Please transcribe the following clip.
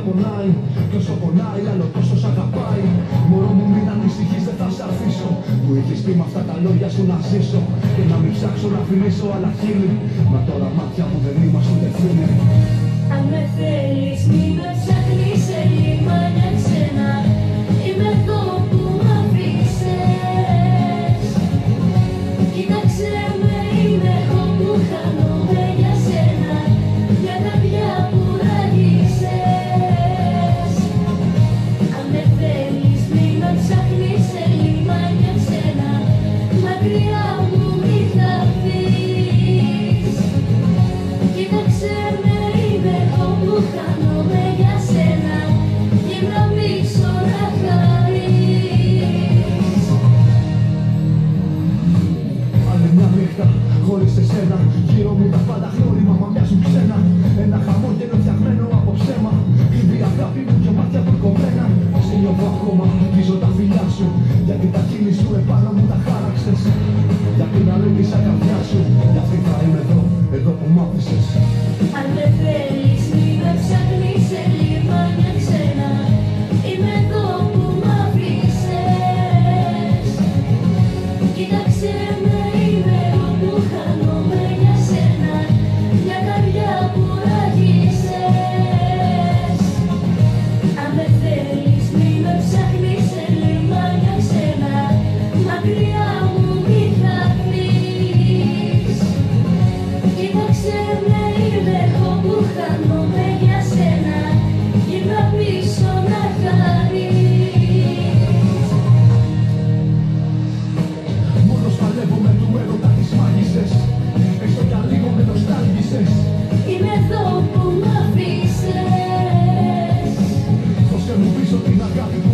πονάει. Τόσο πονάει, άλλο τόσο σ' αγαπάει. Μωρό μου μην ανησυχείς, δεν θα σ' αφήσω. Μου είχες πει με αυτά τα λόγια σου να ζήσω και να μην ψάξω να φιλήσω άλλα χείλη. Μα τώρα μάτια μου δεν είμαστε ούτε φίλοι. Αν με θέλεις μη με ψάχνεις σε λιμάνια ξένα. Είμαι εδώ που μ' αφήσες. Κοίταξε με, είμαι εγώ που χάνομαι για σένα. Μια καρδιά που ράγισες. Αν με θέλεις μη με ψάχνεις σε λιμάνια ξένα. Μακριά μου μη χαθείς. Κοίταξε με, είμαι εγώ που χάνομαι για σένα. Γύρνα πίσω να χαρείς. Άλλη μια νύχτα χωρίς εσένα. Γύρω μου τα πάντα γνώριμα μα μοιάζουν ξένα. Ένα χαμόγελο φτιαγμένο από ψέμα. Κλειδί αγάπη μου και μάτια μπουρκωμένα. Σε νιώθω ακόμα, αγγίζω τα φιλιά σου. Γιατί τα χείλη σου επάνω μου τα χάραξες. Γιατί να λέγεις σαν καρδιά σου. Γιατί θα είμαι εδώ, εδώ που μ' άφησες. Αν με θέλεις μη με ψάχνεις σε λιμάνια ξένα. Είμαι εδώ που μ' αφήσες. Κοίταξε με, είμαι εγώ που χάνομαι για σένα. Μια καρδιά που ράγισες. Αν με θέλεις μη με ψάχνεις σε λιμάνια ξένα. Μακριά μου μη χαθείς. Κοίταξε με, είμαι εγώ που χάνομαι για σένα. Γύρνα πίσω να χαρείς. Μόνος παλεύω με του έρωτα τις μάγισσες. Έστω κι αν λίγο με νοστάλγησες. Είμαι εδώ που μ' αφήσες. Δώσε μου πίσω την αγάπη που